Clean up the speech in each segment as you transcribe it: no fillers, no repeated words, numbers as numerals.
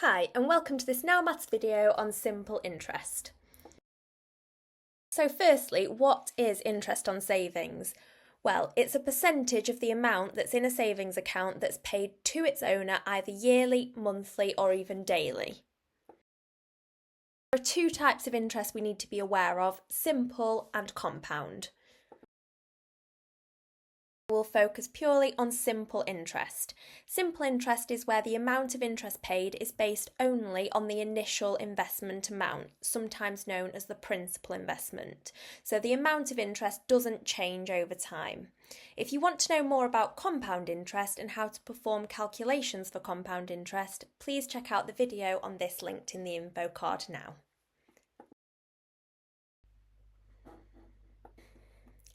Hi, and welcome to this Now Maths video on simple interest. So firstly, what is interest on savings? Well, it's a percentage of the amount that's in a savings account that's paid to its owner either yearly, monthly, or even daily. There are two types of interest we need to be aware of: simple and compound. We'll focus purely on simple interest. Simple interest is where the amount of interest paid is based only on the initial investment amount, sometimes known as the principal investment. So the amount of interest doesn't change over time. If you want to know more about compound interest and how to perform calculations for compound interest, please check out the video on this linked in the info card now.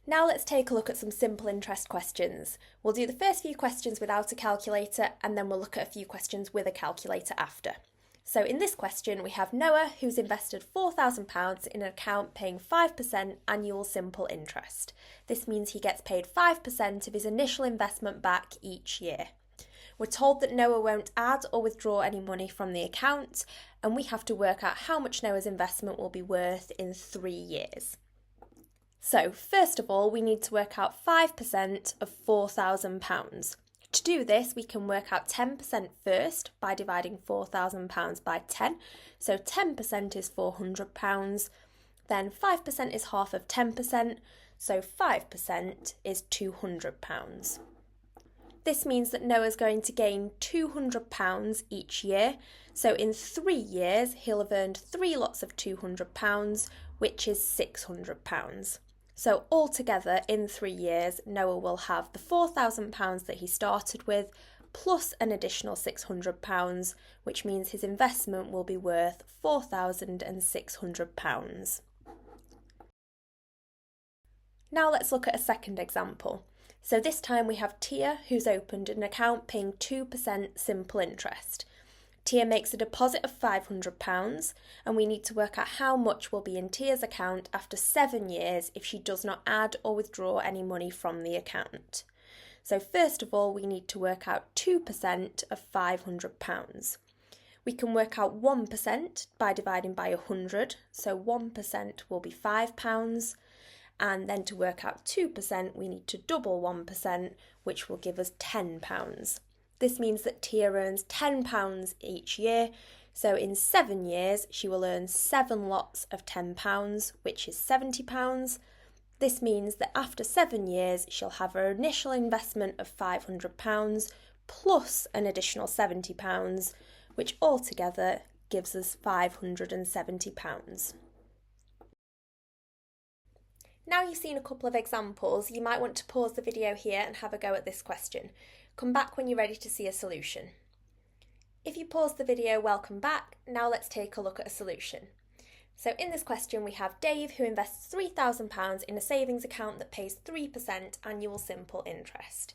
Now let's take a look at some simple interest questions. We'll do the first few questions without a calculator, and then we'll look at a few questions with a calculator after. So in this question we have Noah, who's invested £4,000 in an account paying 5% annual simple interest. This means he gets paid 5% of his initial investment back each year. We're told that Noah won't add or withdraw any money from the account, and we have to work out how much Noah's investment will be worth in 3 years. So first of all, we need to work out 5% of £4,000. To do this, we can work out 10% first by dividing £4,000 by 10. So 10% is £400. Then 5% is half of 10%. So 5% is £200. This means that Noah's going to gain £200 each year. So in 3 years, he'll have earned 3 lots of £200, which is £600. So altogether, in 3 years, Noah will have the £4,000 that he started with, plus an additional £600, which means his investment will be worth £4,600. Now let's look at a second example. So this time we have Tia, who's opened an account paying 2% simple interest. Tia makes a deposit of £500, and we need to work out how much will be in Tia's account after 7 years if she does not add or withdraw any money from the account. So first of all, we need to work out 2% of £500. We can work out 1% by dividing by 100, so 1% will be £5, and then to work out 2%, we need to double 1%, which will give us £10. This means that Tia earns £10 each year, so in 7 years she will earn 7 lots of £10, which is £70. This means that after 7 years she'll have her initial investment of £500 plus an additional £70, which altogether gives us £570. Now you've seen a couple of examples, you might want to pause the video here and have a go at this question. Come back when you're ready to see a solution. If you paused the video, welcome back. Now let's take a look at a solution. So in this question we have Dave, who invests £3,000 in a savings account that pays 3% annual simple interest.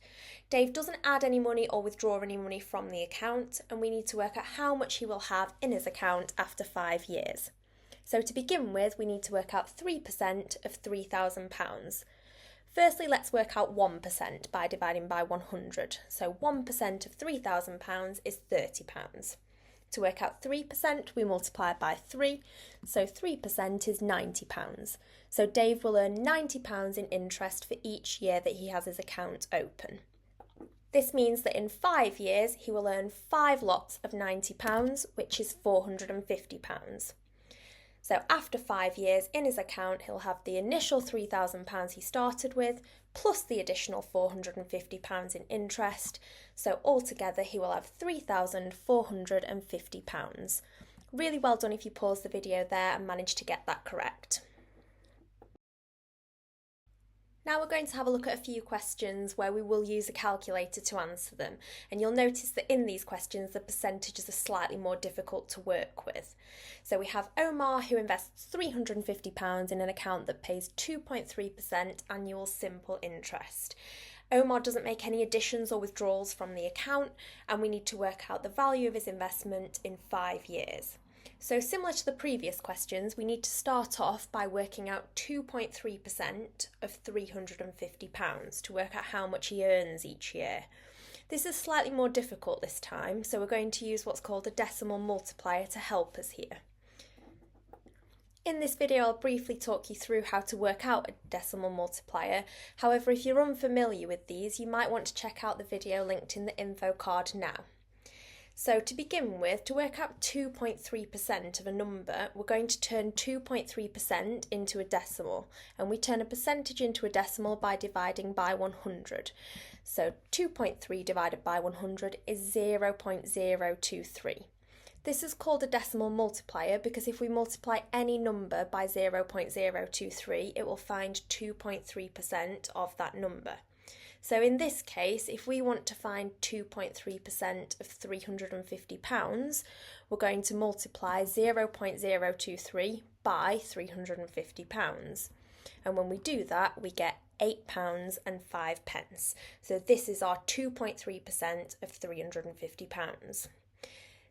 Dave doesn't add any money or withdraw any money from the account, and we need to work out how much he will have in his account after 5 years. So to begin with, we need to work out 3% of £3,000. Firstly, let's work out 1% by dividing by 100. So 1% of £3,000 is £30. To work out 3%, we multiply it by 3, so 3% is £90. So Dave will earn £90 in interest for each year that he has his account open. This means that in 5 years, he will earn 5 lots of £90, which is £450. So after 5 years in his account, he'll have the initial £3,000 he started with, plus the additional £450 in interest. So altogether he will have £3,450. Really well done if you paused the video there and managed to get that correct. Now we're going to have a look at a few questions where we will use a calculator to answer them, and you'll notice that in these questions the percentages are slightly more difficult to work with. So we have Omar, who invests £350 in an account that pays 2.3% annual simple interest. Omar doesn't make any additions or withdrawals from the account, and we need to work out the value of his investment in 5 years. So similar to the previous questions, we need to start off by working out 2.3% of £350 to work out how much he earns each year. This is slightly more difficult this time, so we're going to use what's called a decimal multiplier to help us here. In this video, I'll briefly talk you through how to work out a decimal multiplier. However, if you're unfamiliar with these, you might want to check out the video linked in the info card now. So to begin with, to work out 2.3% of a number, we're going to turn 2.3% into a decimal, and we turn a percentage into a decimal by dividing by 100. So 2.3 divided by 100 is 0.023. This is called a decimal multiplier because if we multiply any number by 0.023, it will find 2.3% of that number. So in this case, if we want to find 2.3% of £350, we're going to multiply 0.023 by £350. And when we do that, we get £8.05. So this is our 2.3% of £350.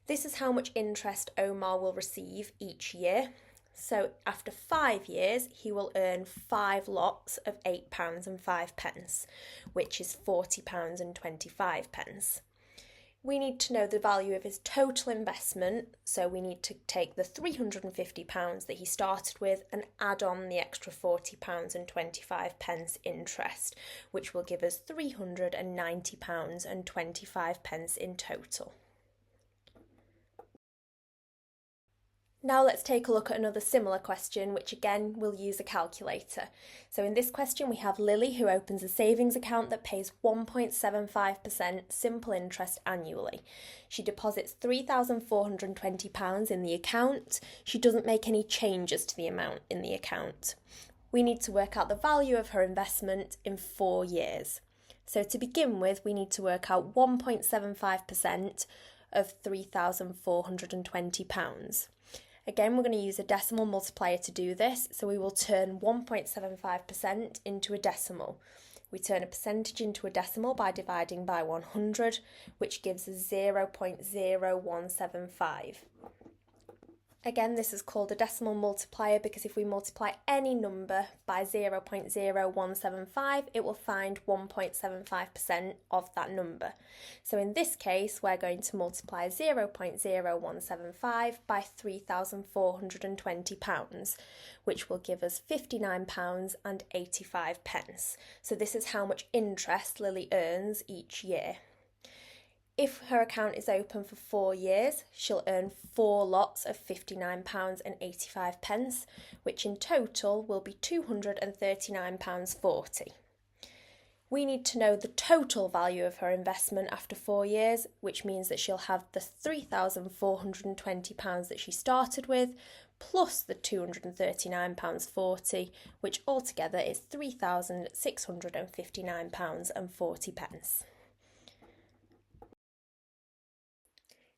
This is how much interest Omar will receive each year. So after 5 years, he will earn 5 lots of £8.05, which is £40.25. We need to know the value of his total investment, so we need to take the £350 that he started with and add on the extra £40.25 interest, which will give us £390.25 in total. Now let's take a look at another similar question, which again we'll use a calculator. So in this question we have Lily, who opens a savings account that pays 1.75% simple interest annually. She deposits £3,420 in the account. She doesn't make any changes to the amount in the account. We need to work out the value of her investment in 4 years. So to begin with, we need to work out 1.75% of £3,420. Again, we're going to use a decimal multiplier to do this, so we will turn 1.75% into a decimal. We turn a percentage into a decimal by dividing by 100, which gives us 0.0175. Again, this is called a decimal multiplier because if we multiply any number by 0.0175, it will find 1.75% of that number. So in this case, we're going to multiply 0.0175 by £3,420, which will give us £59.85. So this is how much interest Lily earns each year. If her account is open for 4 years, she'll earn 4 lots of £59.85, which in total will be £239.40. We need to know the total value of her investment after 4 years, which means that she'll have the £3,420 that she started with, plus the £239.40, which altogether is £3,659.40.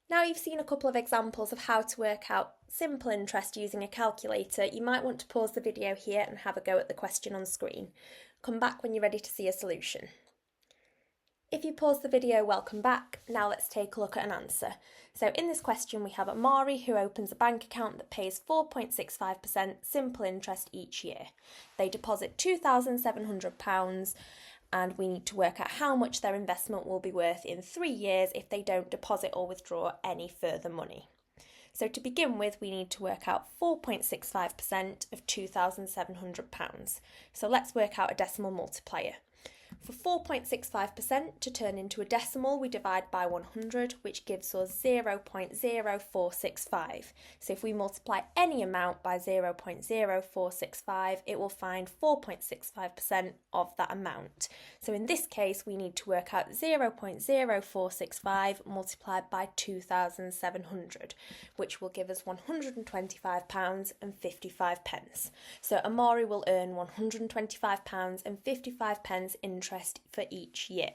Now you've seen a couple of examples of how to work out simple interest using a calculator, you might want to pause the video here and have a go at the question on screen. Come back when you're ready to see a solution. If you pause the video, welcome back. Now let's take a look at an answer. So in this question we have Amari, who opens a bank account that pays 4.65% simple interest each year. They deposit £2,700 and we need to work out how much their investment will be worth in 3 years if they don't deposit or withdraw any further money. So to begin with, we need to work out 4.65% of £2,700. So let's work out a decimal multiplier. For 4.65% to turn into a decimal, we divide by 100, which gives us 0.0465. So if we multiply any amount by 0.0465, it will find 4.65% of that amount. So in this case, we need to work out 0.0465 multiplied by 2,700, which will give us £125.55. So Amari will earn £125.55 interest for each year.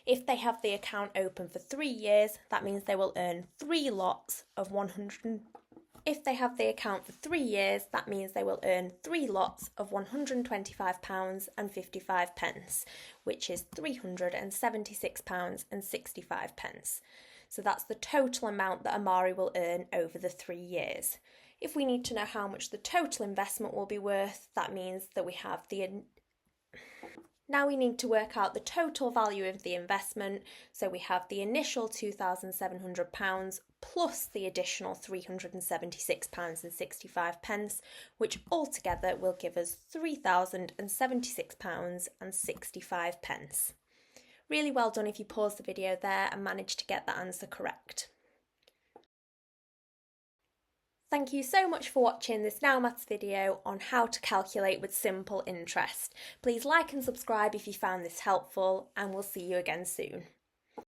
If they have the account open for 3 years, that means they will earn 3 lots of If they have the account for 3 years, that means they will earn 3 lots of £125.55, which is £376.65. So that's the total amount that Amari will earn over the 3 years. If we need to know how much the total investment will be worth, that means that we have Now we need to work out the total value of the investment. So we have the initial £2,700 plus the additional £376.65, which altogether will give us £3,076.65. Really well done if you paused the video there and managed to get that answer correct. Thank you so much for watching this Now Maths video on how to calculate with simple interest. Please like and subscribe if you found this helpful, and we'll see you again soon.